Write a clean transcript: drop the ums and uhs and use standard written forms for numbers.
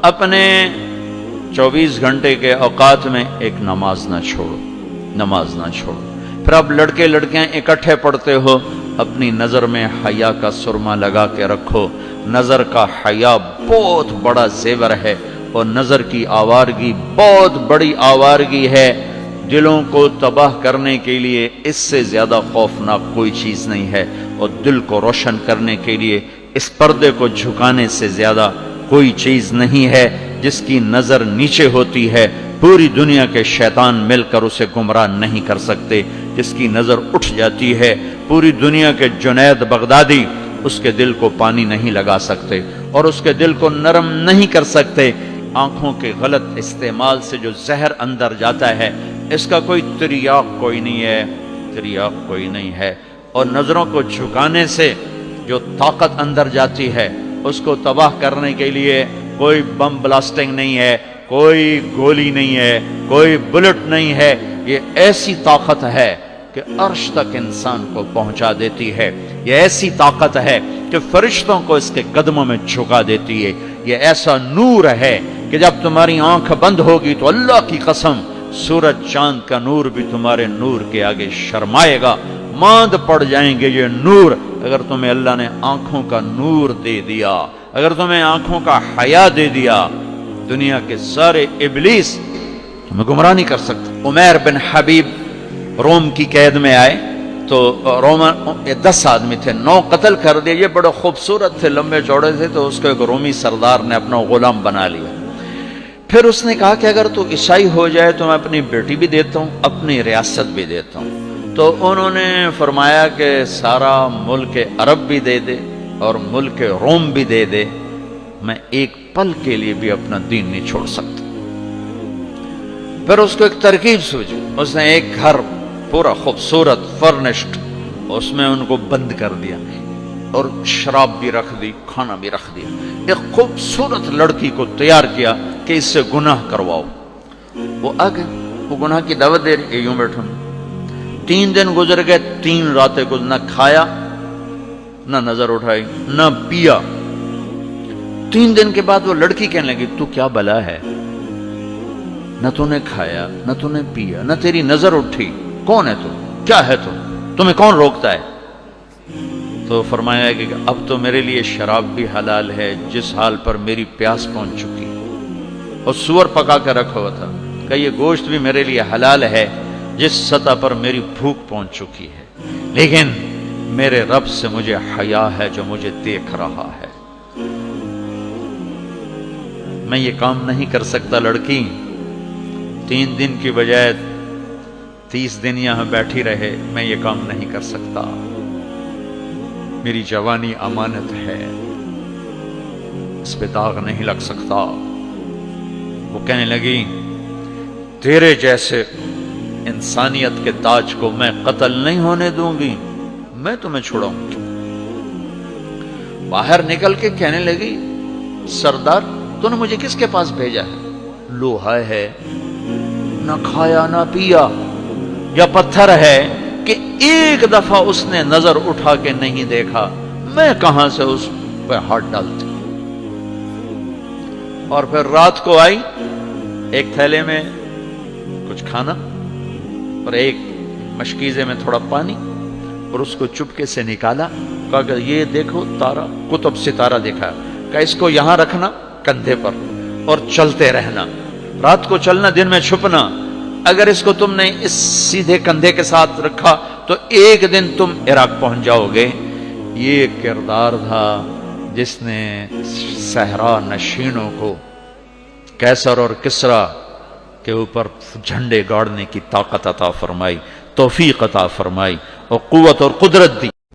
اپنے 24 گھنٹے کے اوقات میں ایک نماز نہ چھوڑو، نماز نہ چھوڑو۔ پھر آپ لڑکے لڑکیاں اکٹھے پڑھتے ہو، اپنی نظر میں حیا کا سرما لگا کے رکھو۔ نظر کا حیا بہت بڑا زیور ہے، اور نظر کی آوارگی بہت بڑی آوارگی ہے۔ دلوں کو تباہ کرنے کے لیے اس سے زیادہ خوفناک کوئی چیز نہیں ہے، اور دل کو روشن کرنے کے لیے اس پردے کو جھکانے سے زیادہ کوئی چیز نہیں ہے۔ جس کی نظر نیچے ہوتی ہے پوری دنیا کے شیطان مل کر اسے گمراہ نہیں کر سکتے۔ جس کی نظر اٹھ جاتی ہے پوری دنیا کے جنید بغدادی اس کے دل کو پانی نہیں لگا سکتے، اور اس کے دل کو نرم نہیں کر سکتے۔ آنکھوں کے غلط استعمال سے جو زہر اندر جاتا ہے اس کا کوئی تریاق کوئی نہیں ہے، تریاق کوئی نہیں ہے۔ اور نظروں کو جھکانے سے جو طاقت اندر جاتی ہے اس کو تباہ کرنے کے لیے کوئی بم بلاسٹنگ نہیں ہے، کوئی گولی نہیں ہے، کوئی بلٹ نہیں ہے۔ یہ ایسی طاقت ہے کہ عرش تک انسان کو پہنچا دیتی ہے۔ یہ ایسی طاقت ہے کہ فرشتوں کو اس کے قدموں میں جھکا دیتی ہے۔ یہ ایسا نور ہے کہ جب تمہاری آنکھ بند ہوگی تو اللہ کی قسم سورج چاند کا نور بھی تمہارے نور کے آگے شرمائے گا، ماند پڑ جائیں گے یہ نور۔ اگر تمہیں اللہ نے آنکھوں کا نور دے دیا، اگر تمہیں آنکھوں کا حیا دے دیا، دنیا کے سارے ابلیس تمہیں گمراہ نہیں کر سکتے۔ عمیر بن حبیب روم کی قید میں آئے تو رومن 10 آدمی تھے، 9 قتل کر دیے۔ یہ بڑے خوبصورت تھے، لمبے چوڑے تھے، تو اس کو ایک رومی سردار نے اپنا غلام بنا لیا۔ پھر اس نے کہا کہ اگر تو عیسائی ہو جائے تو میں اپنی بیٹی بھی دیتا ہوں، اپنی ریاست بھی دیتا ہوں۔ تو انہوں نے فرمایا کہ سارا ملک عرب بھی دے دے اور ملک روم بھی دے دے، میں ایک پل کے لیے بھی اپنا دین نہیں چھوڑ سکتا۔ پھر اس کو ایک ترکیب سوچی، اس نے ایک گھر پورا خوبصورت فرنشڈ اس میں ان کو بند کر دیا، اور شراب بھی رکھ دی، کھانا بھی رکھ دیا۔ ایک خوبصورت لڑکی کو تیار کیا کہ اس سے گناہ کرواؤ۔ وہ آ گئے، وہ گناہ کی دعوت دے رہی، یوں بیٹھو۔ 3 دن گزر گئے، 3 راتیں نہ کھایا، نہ نظر اٹھائی، نہ پیا۔ 3 دن کے بعد وہ لڑکی کہنے لگی تو کیا بلا ہے، نہ تو نے کھایا نہ تو نے پیا نہ تیری نظر اٹھی، کون ہے تو، کیا ہے تو، تمہیں کون روکتا ہے؟ تو فرمایا کہ اب تو میرے لیے شراب بھی حلال ہے جس حال پر میری پیاس پہنچ چکی، اور سور پکا کے رکھا ہوا تھا کہ یہ گوشت بھی میرے لیے حلال ہے جس سطح پر میری بھوک پہنچ چکی ہے، لیکن میرے رب سے مجھے حیا ہے جو مجھے دیکھ رہا ہے۔ میں یہ کام نہیں کر سکتا لڑکی، 3 دن کی بجائے 30 دن یہاں بیٹھی رہے، میں یہ کام نہیں کر سکتا، میری جوانی امانت ہے، اس پہ داغ نہیں لگ سکتا۔ وہ کہنے لگی تیرے جیسے انسانیت کے تاج کو میں قتل نہیں ہونے دوں گی، میں تمہیں چھوڑاؤں گی۔ باہر نکل کے کہنے لگی سردار تو نے مجھے کس کے پاس بھیجا ہے؟ لوہا ہے، نہ کھایا نہ پیا، یا پتھر ہے کہ ایک دفعہ اس نے نظر اٹھا کے نہیں دیکھا، میں کہاں سے اس پہ ہاتھ ڈالتی؟ اور پھر رات کو آئی، ایک تھیلے میں کچھ کھانا اور ایک مشکیزے میں تھوڑا پانی، اور اس کو چپکے سے نکالا، کہا کہ یہ دیکھو تارا، قطب ستارہ دیکھا، کہ اس کو یہاں رکھنا کندھے پر اور چلتے رہنا، رات کو چلنا دن میں چھپنا۔ اگر اس کو تم نے اس سیدھے کندھے کے ساتھ رکھا تو ایک دن تم عراق پہنچ جاؤ گے۔ یہ کردار تھا جس نے صحرا نشینوں کو قیصر اور کسرا کے اوپر جھنڈے گاڑنے کی طاقت عطا فرمائی، توفیق عطا فرمائی اور قوت اور قدرت دی۔